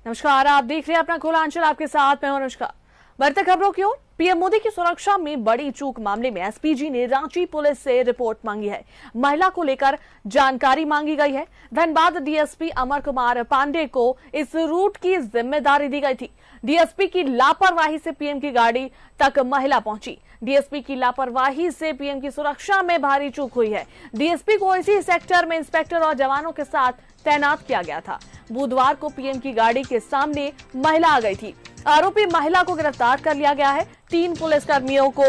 नमस्कार, आप देख रहे हैं अपना खुला अंचल, आपके साथ मैं हूं अनुष्का। बढ़ते खबरों की ओर। पीएम मोदी की सुरक्षा में बड़ी चूक मामले में एसपीजी ने रांची पुलिस से रिपोर्ट मांगी है। महिला को लेकर जानकारी मांगी गई है। धनबाद डीएसपी अमर कुमार पांडे को इस रूट की जिम्मेदारी दी गई थी। डीएसपी की लापरवाही से पीएम की गाड़ी तक महिला पहुंची। डीएसपी की लापरवाही से पीएम की सुरक्षा में भारी चूक हुई है। डीएसपी को इसी सेक्टर में इंस्पेक्टर और जवानों के साथ तैनात किया गया था। बुधवार को पीएम की गाड़ी के सामने महिला आ गई थी। आरोपी महिला को गिरफ्तार कर लिया गया है। 3 पुलिसकर्मियों को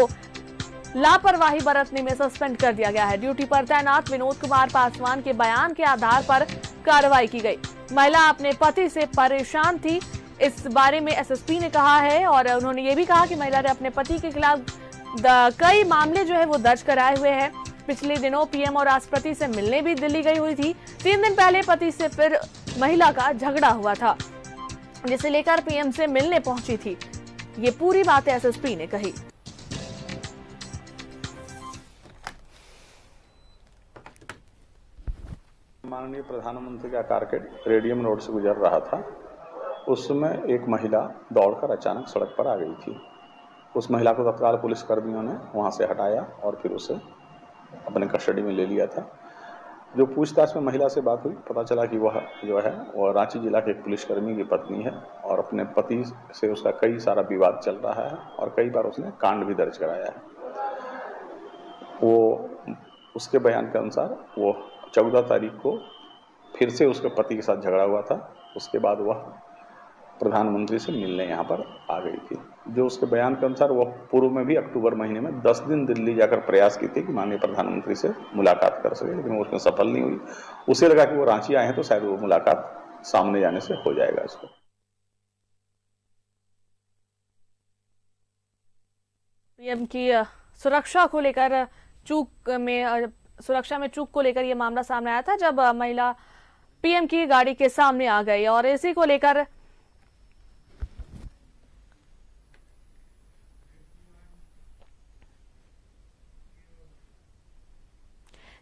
लापरवाही बरतने में सस्पेंड कर दिया गया है। ड्यूटी पर तैनात विनोद कुमार पासवान के बयान के आधार पर कार्रवाई की गई। महिला अपने पति से परेशान थी, इस बारे में एसएसपी ने कहा है। और उन्होंने ये भी कहा कि महिला ने अपने पति के खिलाफ कई मामले जो है वो दर्ज कराए हुए हैं। पिछले दिनों पीएम और राष्ट्रपति से मिलने भी दिल्ली गई हुई थी। 3 दिन पहले पति से फिर महिला का झगड़ा हुआ था, जिसे लेकर पीएम से मिलने पहुंची थी। ये पूरी बात एसएसपी ने कही। माननीय प्रधानमंत्री का कारकेट रेडियम रोड से गुजर रहा था। उस समय एक महिला दौड़कर अचानक सड़क पर आ गई थी। उस महिला को तत्काल पुलिस कर्मियों ने वहां से हटाया और फिर उसे अपने कस्टडी में ले लिया था। जो पूछताछ में महिला से बात हुई, पता चला कि वह जो है वो रांची जिला के एक पुलिसकर्मी की पत्नी है और अपने पति से उसका कई सारा विवाद चल रहा है और कई बार उसने कांड भी दर्ज कराया है। वो उसके बयान के अनुसार वो 14 तारीख को फिर से उसके पति के साथ झगड़ा हुआ था। उसके बाद वह प्रधानमंत्री से मिलने यहाँ पर आ गई थी। जो उसके बयान के अनुसार वह पूर्व में भी अक्टूबर महीने में 10 दिन दिल्ली जाकर प्रयास की थी कि माननीय प्रधानमंत्री से मुलाकात कर सके, लेकिन वो उसमें सफल नहीं हुई। उसे लगा कि वो रांची आए हैं तो शायद वो मुलाकात सामने जाने से हो जाएगा। इसको पीएम की सुरक्षा को लेकर सुरक्षा में चूक को लेकर यह मामला सामने आया था, जब महिला पीएम की गाड़ी के सामने आ गई। और इसी को लेकर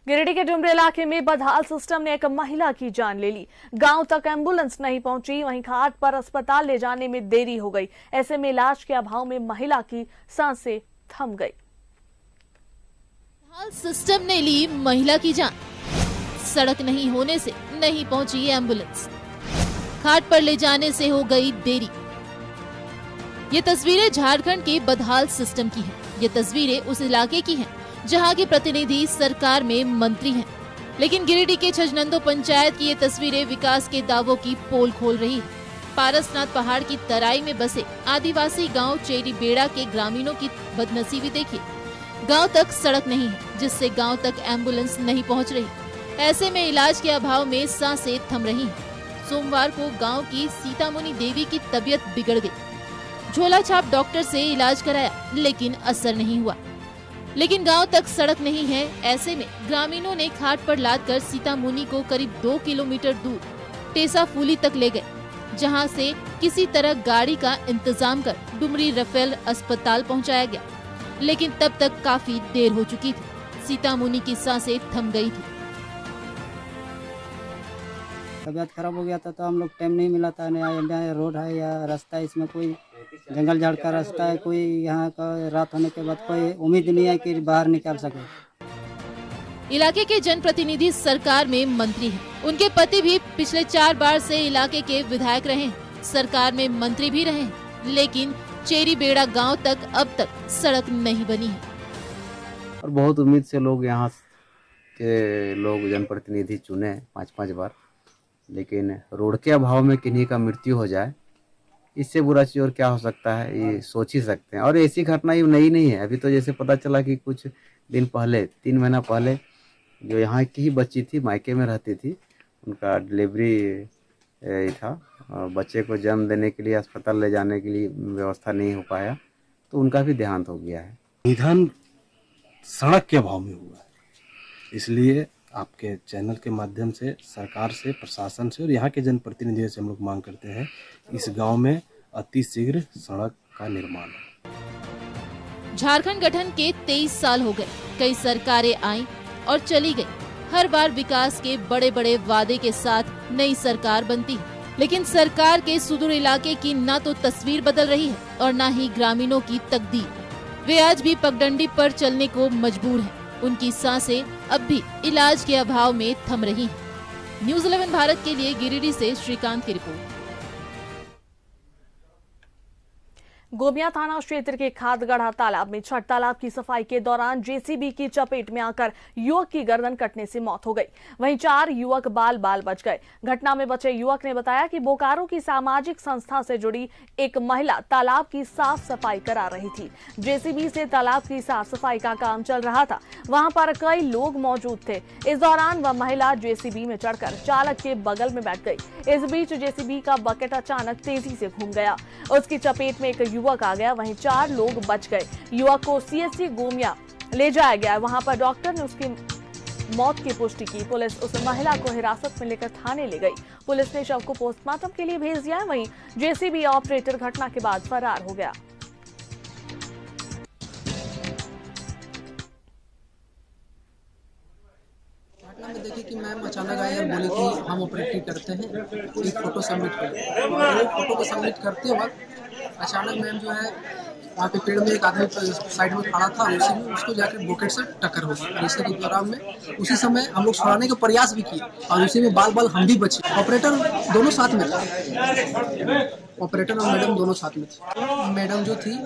गिरिडीह के डुमरी इलाके में बदहाल सिस्टम ने एक महिला की जान ले ली। गांव तक एम्बुलेंस नहीं पहुंची, वहीं घाट पर अस्पताल ले जाने में देरी हो गई। ऐसे में इलाज के अभाव में महिला की सांसें थम गई। बदहाल सिस्टम ने ली महिला की जान। सड़क नहीं होने से नहीं पहुंची एम्बुलेंस, घाट पर ले जाने से हो गई देरी। ये तस्वीरें झारखंड के बदहाल सिस्टम की हैं। ये तस्वीरें उस इलाके की हैं जहां के प्रतिनिधि सरकार में मंत्री हैं। लेकिन गिरिडीह के छजनंदो पंचायत की ये तस्वीरें विकास के दावों की पोल खोल रही है। पारसनाथ पहाड़ की तराई में बसे आदिवासी गांव चेरी बेड़ा के ग्रामीणों की बदनसीबी देखिए। गांव तक सड़क नहीं है, जिससे गांव तक एम्बुलेंस नहीं पहुंच रही। ऐसे में इलाज के अभाव में सांसें थम रही हैं। सोमवार को गांव की सीतामुनी देवी की तबीयत बिगड़ गई। झोला छाप डॉक्टर से इलाज कराया, लेकिन असर नहीं हुआ। लेकिन गांव तक सड़क नहीं है। ऐसे में ग्रामीणों ने घाट पर लादकर सीतामुनी को करीब 2 किलोमीटर दूर टेसा फूली तक ले गए, जहां से किसी तरह गाड़ी का इंतजाम कर डुमरी रफेल अस्पताल पहुंचाया गया। लेकिन तब तक काफी देर हो चुकी थी। सीतामुनी की सांसें थम गई थी। तबीयत खराब हो गया था तो हम लोग टाइम नहीं मिला था। नया रोड है या रास्ता है, इसमें कोई जंगल झाड़ का रास्ता है, कोई यहाँ का रात होने के बाद कोई उम्मीद नहीं है कि बाहर निकाल सके। इलाके के जनप्रतिनिधि सरकार में मंत्री हैं। उनके पति भी पिछले 4 बार से इलाके के विधायक रहे हैं, सरकार में मंत्री भी रहे हैं। लेकिन चेरी बेड़ा गांव तक अब तक सड़क नहीं बनी है। और बहुत उम्मीद से लोग यहाँ के लोग जनप्रतिनिधि चुने 5-5 बार, लेकिन रोड के अभाव में किन्हीं का मृत्यु हो जाए, इससे बुरा चीज और क्या हो सकता है, ये सोच ही सकते हैं। और ऐसी घटना ये नई नहीं है। अभी तो जैसे पता चला कि कुछ दिन पहले, 3 महीना पहले, जो यहाँ की ही बच्ची थी, मायके में रहती थी, उनका डिलीवरी था और बच्चे को जन्म देने के लिए अस्पताल ले जाने के लिए व्यवस्था नहीं हो पाया, तो उनका भी देहांत हो गया है। निधन सड़क के अभाव में हुआ है। इसलिए आपके चैनल के माध्यम से सरकार से, प्रशासन से और यहाँ के जनप्रतिनिधियों से हम लोग मांग करते हैं इस गांव में अतिशीघ्र सड़क का निर्माण हो। झारखंड गठन के 23 साल हो गए। कई सरकारें आईं और चली गई। हर बार विकास के बड़े बड़े वादे के साथ नई सरकार बनती है, लेकिन सरकार के सुदूर इलाके की न तो तस्वीर बदल रही है और न ही ग्रामीणों की तकदीर। वे आज भी पगडंडी पर चलने को मजबूर हैं। उनकी सांसें अब भी इलाज के अभाव में थम रही हैं। न्यूज़ 11 भारत के लिए गिरिडीह से श्रीकांत की रिपोर्ट। गोमिया थाना क्षेत्र के खादगढ़ा तालाब में छठ तालाब की सफाई के दौरान जेसीबी की चपेट में आकर युवक की गर्दन कटने से मौत हो गई। वहीं 4 युवक बाल बाल बच गए। घटना में बचे युवक ने बताया कि बोकारो की सामाजिक संस्था से जुड़ी एक महिला तालाब की साफ सफाई करा रही थी। जेसीबी से तालाब की साफ सफाई का काम चल रहा था। वहां पर कई लोग मौजूद थे। इस दौरान वह महिला जेसीबी में चढ़कर चालक के बगल में बैठ गई। इस बीच जेसीबी का बकेट अचानक तेजी से घूम गया। उसकी चपेट में एक युवक आ गया। वहीं 4 लोग बच गए। युवक को सीएचसी गोमिया ले जाया गया। वहां पर डॉक्टर ने उसकी मौत की पुष्टि की। पुलिस उस महिला को हिरासत में लेकर थाने ले गई। पुलिस ने शव को पोस्टमार्टम के लिए भेज दिया। वहीं जेसीबी ऑपरेटर घटना के बाद फरार हो गया। में देखिए कि मैम अचानक आई और बोली कि हम ऑपरेटिव करते हैं, एक फोटो सबमिट करें। और वो फोटो को सबमिट करते वक्त अचानक मैम जो है वहाँ पे पेड़ में एक आदमी साइड में खड़ा था, उसी में उसको जाकर बॉकेट से टक्कर हो गई। जैसे कि दौरान में उसी समय हम लोग छुड़ाने का प्रयास भी किए और उसी में बाल बाल हम भी बचे। ऑपरेटर दोनों साथ में था, ऑपरेटर और मैडम दोनों साथ में थे। मैडम जो थी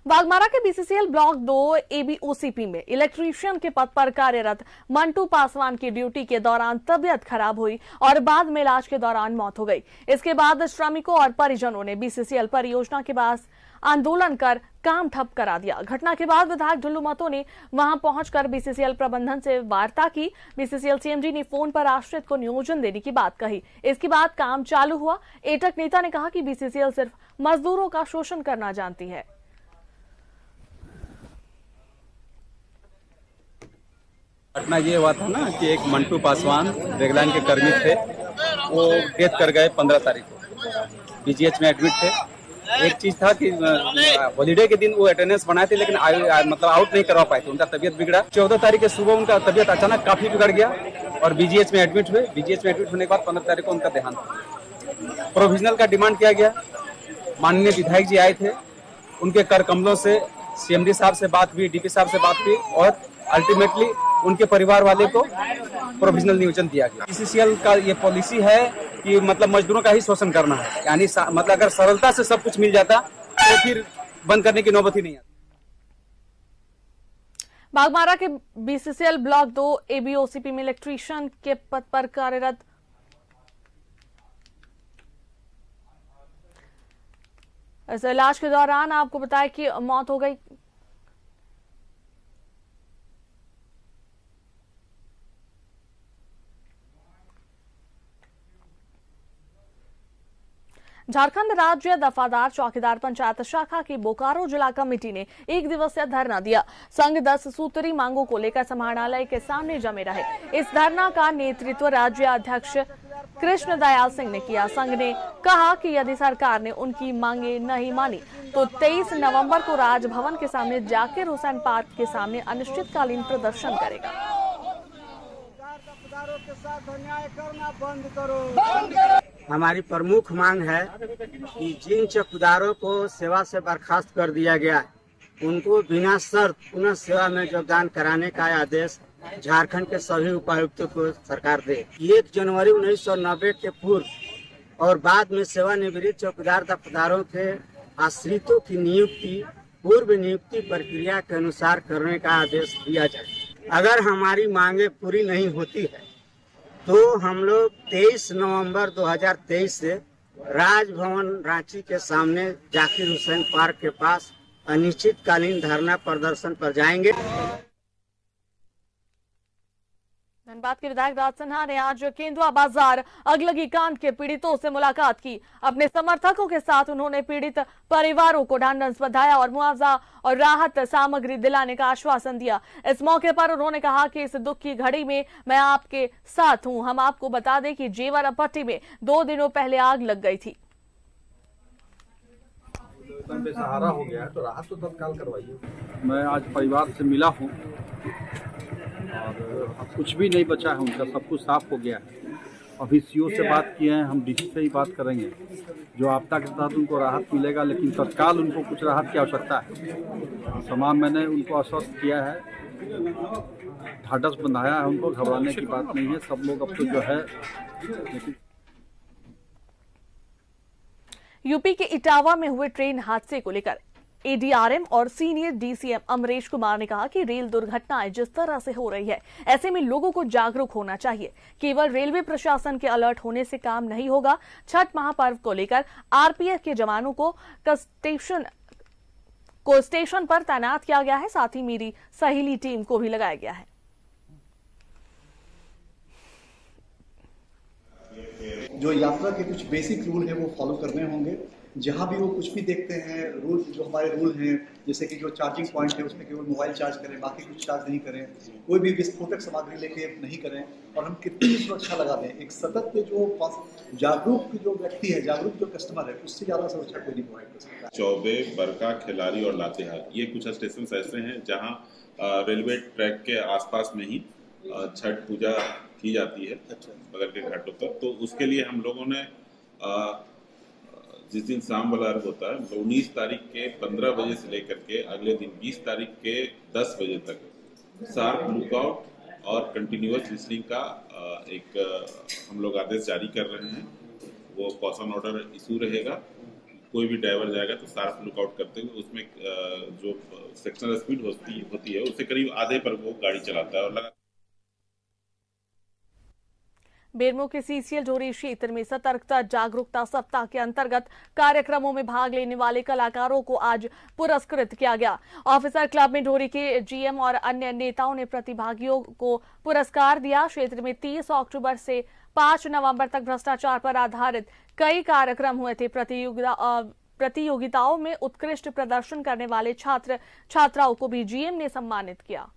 बागमारा के बीसीसीएल ब्लॉक 2 एबीओसीपी में इलेक्ट्रीशियन के पद पर कार्यरत मंटू पासवान की ड्यूटी के दौरान तबियत खराब हुई और बाद में इलाज के दौरान मौत हो गई। इसके बाद श्रमिकों और परिजनों ने बीसीसीएल परियोजना के पास आंदोलन कर काम ठप करा दिया। घटना के बाद विधायक ढुल्लू महतो ने वहां पहुंचकर बीसीसीएल प्रबंधन से वार्ता की। बीसीसीएल सीएमडी ने फोन पर आश्रित को नियोजन देने की बात कही। इसके बाद काम चालू हुआ। एटक नेता ने कहा कि बीसीसीएल सिर्फ मजदूरों का शोषण करना जानती है। घटना ये हुआ था ना कि एक मंटू पासवान रेगलाइन के कर्मी थे, वो डेथ कर गए 15 तारीख को। बीजीएच में एडमिट थे। एक चीज था कि हॉलीडे के दिन वो अटेंडेंस बनाए थे, लेकिन मतलब आउट नहीं करवा पाए थे। उनका तबियत बिगड़ा। 14 तारीख के सुबह उनका तबियत अचानक काफी बिगड़ गया और बीजीएच में एडमिट हुए। बीजीएच में एडमिट होने के बाद 15 तारीख को उनका देहांत हुआ। प्रोविजनल का डिमांड किया गया। माननीय विधायक जी आए थे, उनके कर कमलों से सीएमडी साहब से बात हुई, डीपी साहब से बात हुई और अल्टीमेटली उनके परिवार वाले को प्रोविजनल नियोजन दिया गया। बीसीसीएल का ये पॉलिसी है कि मतलब मजदूरों का ही शोषण करना है। यानी मतलब अगर सरलता से सब कुछ मिल जाता तो फिर बंद करने की नौबत ही नहीं आती। बागमारा के बीसीसीएल ब्लॉक 2 एबीओसीपी में इलेक्ट्रीशियन के पद पर कार्यरत इस इलाज के दौरान आपको बताया कि मौत हो गई। झारखंड राज्य दफादार चौकीदार पंचायत शाखा की बोकारो जिला कमेटी ने 1 दिवसीय धरना दिया। संघ 10 सूत्री मांगों को लेकर समाहरणालय के सामने जमे रहे। इस धरना का नेतृत्व राज्य अध्यक्ष कृष्ण दयाल सिंह ने किया। संघ ने कहा कि यदि सरकार ने उनकी मांगे नहीं मानी तो 23 नवंबर को राजभवन के सामने जाकिर हुसैन पार्क के सामने अनिश्चितकालीन प्रदर्शन करेगा। हमारी प्रमुख मांग है कि जिन चौकीदारों को सेवा से बर्खास्त कर दिया गया है उनको बिना शर्त पुनः सेवा में योगदान कराने का आदेश झारखंड के सभी उपायुक्तों को सरकार दे। 1 जनवरी 1990 के पूर्व और बाद में सेवानिवृत्त चौकीदार दफादारों के आश्रितों की नियुक्ति पूर्व नियुक्ति प्रक्रिया के अनुसार करने का आदेश दिया जाए। अगर हमारी मांगे पूरी नहीं होती है तो हम लोग 23 नवंबर 2023 से राजभवन रांची के सामने जाकिर हुसैन पार्क के पास अनिश्चितकालीन धरना प्रदर्शन पर जाएंगे। धनबाद के विधायक राज सिन्हा ने आज केंदुआ बाजार अगलगी कांड के पीड़ितों से मुलाकात की। अपने समर्थकों के साथ उन्होंने पीड़ित परिवारों को ढांढस बंधाया और मुआवजा और राहत सामग्री दिलाने का आश्वासन दिया। इस मौके पर उन्होंने कहा कि इस दुख की घड़ी में मैं आपके साथ हूं। हम आपको बता दें कि जेवर पट्टी में 2 दिनों पहले आग लग गई थी। बेसहारा हो गया है तो राहत तो तत्काल करवाइए। मैं आज परिवार से मिला हूँ और अब कुछ भी नहीं बचा है उनका, सब कुछ साफ हो गया है। अभी सीओ से बात किए हैं, हम डीसी से ही बात करेंगे। जो आपदा के तहत उनको राहत मिलेगा, लेकिन तत्काल उनको कुछ राहत की आवश्यकता है। तमाम मैंने उनको आश्वस्त किया है, ढाढ़स बंधाया है उनको, घबराने की बात नहीं है। सब लोग अब तो जो है यूपी के इटावा में हुए ट्रेन हादसे को लेकर एडीआरएम और सीनियर डीसीएम अमरेश कुमार ने कहा कि रेल दुर्घटनाएं जिस तरह से हो रही है, ऐसे में लोगों को जागरूक होना चाहिए। केवल रेलवे प्रशासन के अलर्ट होने से काम नहीं होगा। छठ महापर्व को लेकर आरपीएफ के जवानों को स्टेशन पर तैनात किया गया है। साथ ही मेरी सहेली टीम को भी लगाया गया है। जो यात्रा के कुछ बेसिक रूल है वो फॉलो करने होंगे। जहाँ भी वो कुछ भी देखते हैं, रूल जो हमारे रूल हैं, जैसे कि जो चार्जिंग पॉइंट है उसमें केवल मोबाइल चार्ज करें, बाकी कुछ चार्ज नहीं करें, कोई भी विस्फोटक सामग्री लेके नहीं करें, और हम कितनी भी सुरक्षा लगा दें, एक सतत जो जागरूक जो व्यक्ति है, जागरूक जो कस्टमर है, उससे ज़्यादा सुरक्षा कोई नहीं प्रोवाइड कर सकता। चौबे, बरका, खिलाड़ी और लातेहार, ये कुछ स्टेशन ऐसे हैं जहाँ रेलवे ट्रैक के आसपास में ही छठ पूजा की जाती है बगल के घाटों पर। तो उसके लिए हम लोगों ने जिस दिन शाम वाला अर्घ होता है, 19 तारीख के 15 बजे से लेकर के अगले दिन 20 तारीख के 10 बजे तक शार्प लुकआउट और कंटिन्यूअस लिसनिंग का एक हम लोग आदेश जारी कर रहे हैं। वो कॉशन ऑर्डर इशू रहेगा। कोई भी ड्राइवर जाएगा तो शार्प लुकआउट करते हुए उसमें जो सेक्शनल स्पीड होती है उससे करीब आधे पर वो गाड़ी चलाता है। और लगातार बेरमो के सीसीएल डोरी क्षेत्र में सतर्कता जागरूकता सप्ताह के अंतर्गत कार्यक्रमों में भाग लेने वाले कलाकारों को आज पुरस्कृत किया गया। ऑफिसर क्लब में डोरी के जीएम और अन्य नेताओं ने प्रतिभागियों को पुरस्कार दिया। क्षेत्र में 30 अक्टूबर से 5 नवंबर तक भ्रष्टाचार पर आधारित कई कार्यक्रम हुए थे। प्रतियोगिताओं में उत्कृष्ट प्रदर्शन करने वाले छात्र छात्राओं को भी जीएम ने सम्मानित किया।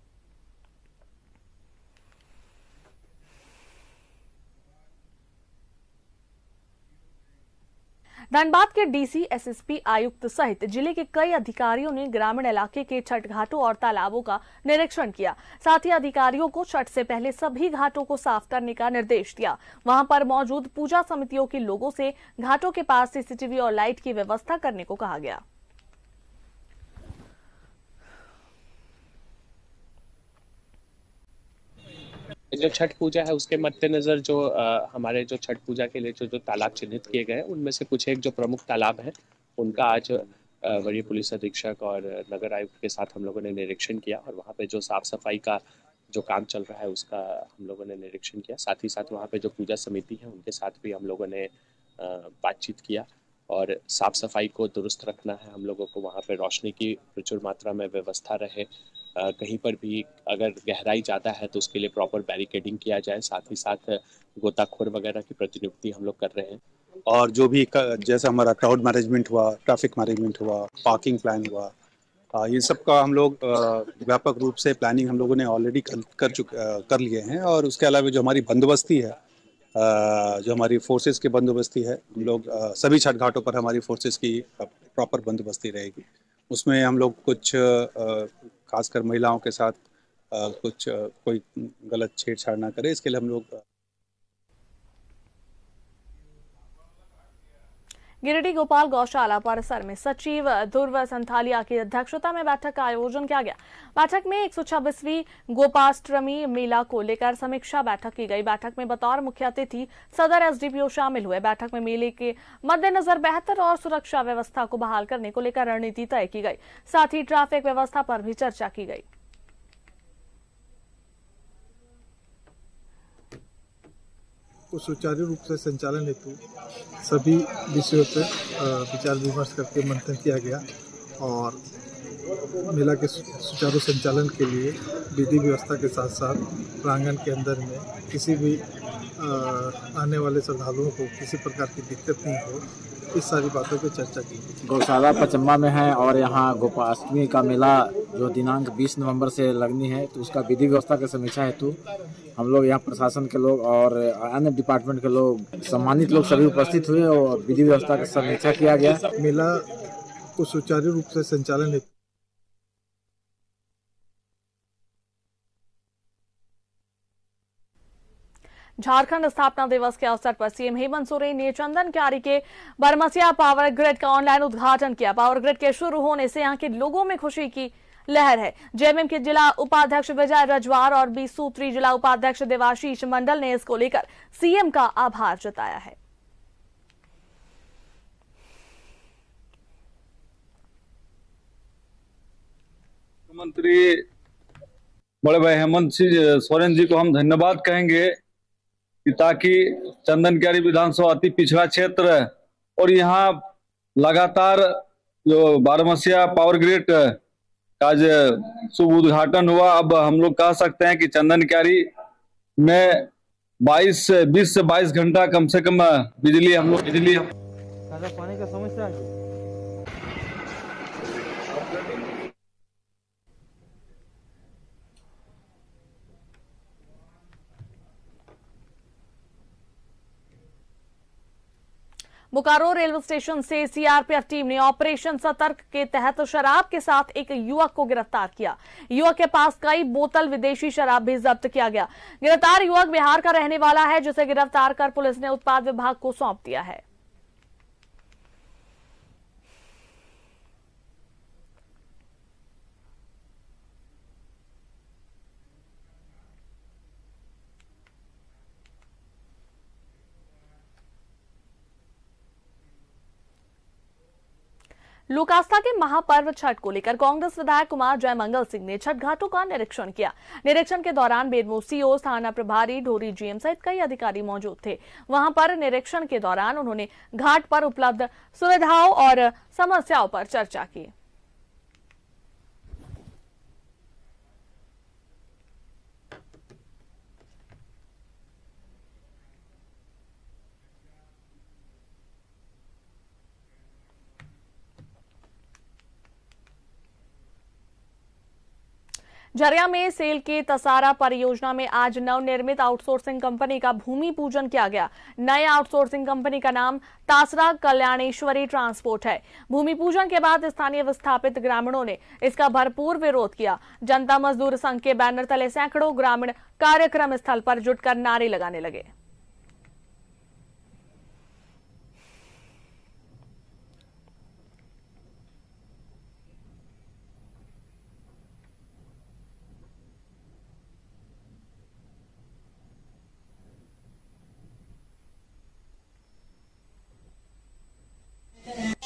धनबाद के डीसी, एसएसपी, आयुक्त सहित जिले के कई अधिकारियों ने ग्रामीण इलाके के छठ घाटों और तालाबों का निरीक्षण किया। साथ ही अधिकारियों को छठ से पहले सभी घाटों को साफ करने का निर्देश दिया। वहां पर मौजूद पूजा समितियों के लोगों से घाटों के पास सीसीटीवी और लाइट की व्यवस्था करने को कहा गया। जो छठ पूजा है उसके मद्देनजर जो हमारे जो छठ पूजा के लिए जो तालाब चिन्हित किए गए हैं उनमें से कुछ एक जो प्रमुख तालाब है उनका आज वरीय पुलिस अधीक्षक और नगर आयुक्त के साथ हम लोगों ने निरीक्षण किया और वहाँ पे जो साफ सफाई का जो काम चल रहा है उसका हम लोगों ने निरीक्षण किया। साथ ही साथ वहाँ पे जो पूजा समिति है उनके साथ भी हम लोगों ने बातचीत किया और साफ सफाई को दुरुस्त रखना है। हम लोगों को वहाँ पे रोशनी की प्रचुर मात्रा में व्यवस्था रहे, कहीं पर भी अगर गहराई ज़्यादा है तो उसके लिए प्रॉपर बैरिकेडिंग किया जाए। साथ ही साथ गोताखोर वगैरह की प्रतिनियुक्ति हम लोग कर रहे हैं। और जो भी जैसा हमारा क्राउड मैनेजमेंट हुआ, ट्रैफिक मैनेजमेंट हुआ, पार्किंग प्लान हुआ, ये सब का हम लोग व्यापक रूप से प्लानिंग हम लोगों ने ऑलरेडी कर लिए हैं। और उसके अलावा जो हमारी बंदोबस्ती है, जो हमारी फोर्सेस की बंदोबस्ती है, हम लोग सभी छठ घाटों पर हमारी फोर्सेस की प्रॉपर बंदोबस्ती रहेगी। उसमें हम लोग कुछ खासकर महिलाओं के साथ कुछ कोई गलत छेड़छाड़ ना करे, इसके लिए हम लोग गिरिडीह गोपाल गौशाला परिसर में सचिव ध्रुव संथालिया की अध्यक्षता में बैठक का आयोजन किया गया। बैठक में 126वीं गोपाष्टमी मेला को लेकर समीक्षा बैठक की गई। बैठक में बतौर मुख्य अतिथि सदर एसडीपीओ शामिल हुए। बैठक में मेले के मद्देनजर बेहतर और सुरक्षा व्यवस्था को बहाल करने को लेकर रणनीति तय की गई। साथ ही ट्रैफिक व्यवस्था पर भी चर्चा की गई। को सुचारू रूप से संचालन हेतु सभी विषयों पर विचार विमर्श करके मंथन किया गया और मेला के सुचारू संचालन के लिए विधि व्यवस्था के साथ साथ प्रांगण के अंदर में किसी भी आने वाले श्रद्धालुओं को किसी प्रकार की दिक्कत नहीं हो, इस सारी बातों पर चर्चा की। गौशाला पचम्बा में है और यहाँ गोपाष्टमी का मेला जो दिनांक 20 नवंबर से लगनी है, तो उसका विधि व्यवस्था की समीक्षा हेतु हम लोग यहाँ प्रशासन के लोग और अन्य डिपार्टमेंट के लोग, सम्मानित लोग सभी उपस्थित हुए और विधि व्यवस्था की समीक्षा किया गया। मेला को सुचारू रूप से संचालन हेतु झारखंड स्थापना दिवस के अवसर पर सीएम हेमंत सोरेन ने चंदन क्यारी के बरमसिया पावर ग्रिड का ऑनलाइन उद्घाटन किया। पावर ग्रिड के शुरू होने से यहां के लोगों में खुशी की लहर है। जेएमएम के जिला उपाध्यक्ष विजय रजवार और 20 सूत्री जिला उपाध्यक्ष देवाशीष मंडल ने इसको लेकर सीएम का आभार जताया है। मुख्यमंत्री बड़े भाई हेमंत सोरेन जी को हम धन्यवाद कहेंगे कि ताकि चंदन क्यारी विधानसभा अति पिछड़ा क्षेत्र और यहाँ लगातार जो बारहमसिया पावर ग्रिड का शुभ उद्घाटन हुआ। अब हम लोग कह सकते हैं कि चंदन क्यारी में 20 से 22 घंटा कम से कम बिजली पानी का समस्या है। बोकारो रेलवे स्टेशन से सीआरपीएफ टीम ने ऑपरेशन सतर्क के तहत शराब के साथ एक युवक को गिरफ्तार किया। युवक के पास कई बोतल विदेशी शराब भी जब्त किया गया। गिरफ्तार युवक बिहार का रहने वाला है, जिसे गिरफ्तार कर पुलिस ने उत्पाद विभाग को सौंप दिया है। लोक आस्था के महापर्व छठ को लेकर कांग्रेस विधायक कुमार जयमंगल सिंह ने छठ घाटों का निरीक्षण किया। निरीक्षण के दौरान बेरमो सीओ, थाना प्रभारी, ढोरी जीएम सहित कई अधिकारी मौजूद थे। वहां पर निरीक्षण के दौरान उन्होंने घाट पर उपलब्ध सुविधाओं और समस्याओं पर चर्चा की। झरिया में सेल के तसारा परियोजना में आज नवनिर्मित आउटसोर्सिंग कंपनी का भूमि पूजन किया गया। नए आउटसोर्सिंग कंपनी का नाम तासरा कल्याणेश्वरी ट्रांसपोर्ट है। भूमि पूजन के बाद स्थानीय विस्थापित ग्रामीणों ने इसका भरपूर विरोध किया। जनता मजदूर संघ के बैनर तले सैकड़ों ग्रामीण कार्यक्रम स्थल पर जुटकर नारे लगाने लगे।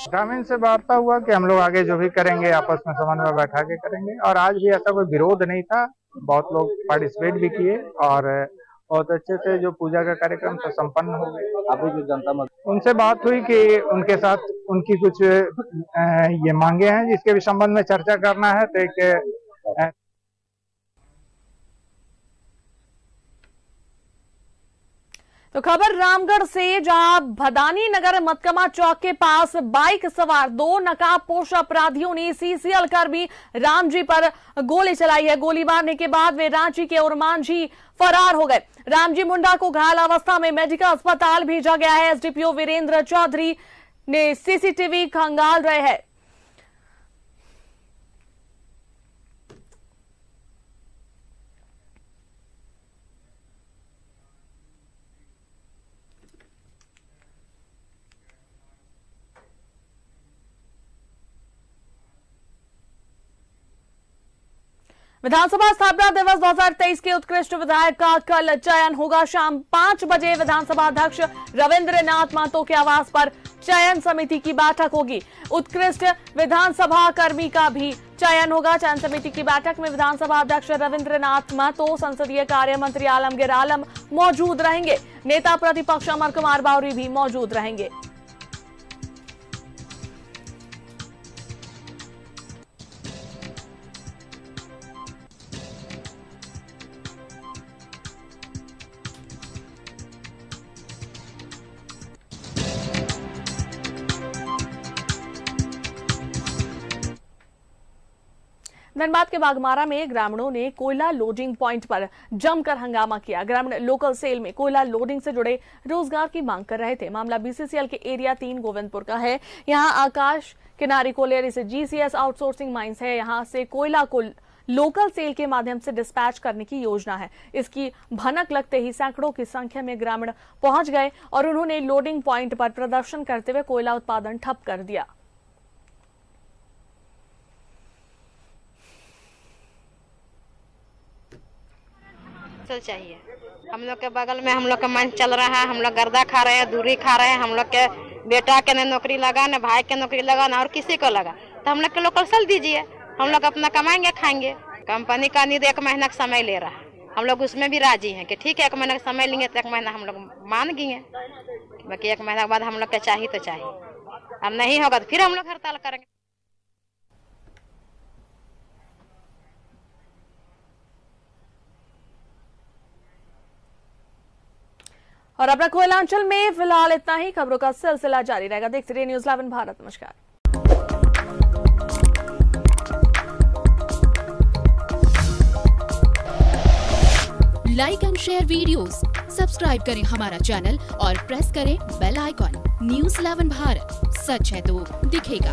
ग्रामीण से वार्ता हुआ कि हम लोग आगे जो भी करेंगे आपस में समन्वय बैठा के करेंगे, और आज भी ऐसा कोई विरोध नहीं था। बहुत लोग पार्टिसिपेट भी किए और बहुत अच्छे से जो पूजा का कार्यक्रम तो संपन्न हो गया। अभी जो जनता उनसे बात हुई कि उनके साथ उनकी कुछ ये मांगे हैं जिसके भी संबंध में चर्चा करना है। तो एक तो खबर रामगढ़ से, जहां भदानी नगर मतकमा चौक के पास बाइक सवार 2 नकाबपोश अपराधियों ने सीसीएल कर्मी रामजी पर गोली चलाई है। गोली मारने के बाद वे रांची के उर्मांझी फरार हो गए। रामजी मुंडा को घायल अवस्था में मेडिकल अस्पताल भेजा गया है। एसडीपीओ वीरेंद्र चौधरी ने सीसीटीवी खंगाल रहे हैं। विधानसभा स्थापना दिवस 2023 के उत्कृष्ट विधायक का कल चयन होगा। शाम 5 बजे विधानसभा अध्यक्ष रविंद्र नाथ महतो के आवास पर चयन समिति की बैठक होगी। उत्कृष्ट विधानसभा कर्मी का भी चयन होगा। चयन समिति की बैठक में विधानसभा अध्यक्ष रविंद्र नाथ महतो, संसदीय कार्य मंत्री आलमगीर आलम मौजूद रहेंगे। नेता प्रतिपक्ष अमर कुमार बावरी भी मौजूद रहेंगे। धनबाद के बागमारा में ग्रामीणों ने कोयला लोडिंग पॉइंट पर जमकर हंगामा किया। ग्रामीण लोकल सेल में कोयला लोडिंग से जुड़े रोजगार की मांग कर रहे थे। मामला बीसीसीएल के एरिया 3 गोविंदपुर का है। यहां आकाश किनारी कोलियर इसे जीसीएस आउटसोर्सिंग माइंस है। यहां से कोयला को लोकल सेल के माध्यम से डिस्पैच करने की योजना है। इसकी भनक लगते ही सैकड़ों की संख्या में ग्रामीण पहुंच गए और उन्होंने लोडिंग पॉइंट पर प्रदर्शन करते हुए कोयला उत्पादन ठप कर दिया। चाहिए हम लोग के बगल में हम लोग का मंच चल रहा है, हम लोग गर्दा खा रहे हैं, दूरी खा रहे हैं। हम लोग के बेटा के न नौकरी लगा, न भाई के नौकरी लगा, न और किसी को लगा, तो हम लोग के लोकल सेल दीजिए। हम लोग अपना कमाएंगे खाएंगे। कंपनी का नीड 1 महीना का समय ले रहा है, हम लोग उसमें भी राजी हैं कि ठीक है 1 महीना का समय लेंगे तो 1 महीना हम लोग मान गए। बाकी 1 महीना के बाद हम लोग के चाहिए तो चाहिए, और नहीं होगा तो फिर हम लोग हड़ताल करेंगे। और अपना कोयलांचल में फिलहाल इतना ही। खबरों का सिलसिला जारी रहेगा। देखते रहिए न्यूज़ 11 भारत। नमस्कार। Like and share videos, subscribe करें हमारा चैनल और प्रेस करें बेल आइकॉन। न्यूज़ 11 भारत, सच है तो दिखेगा।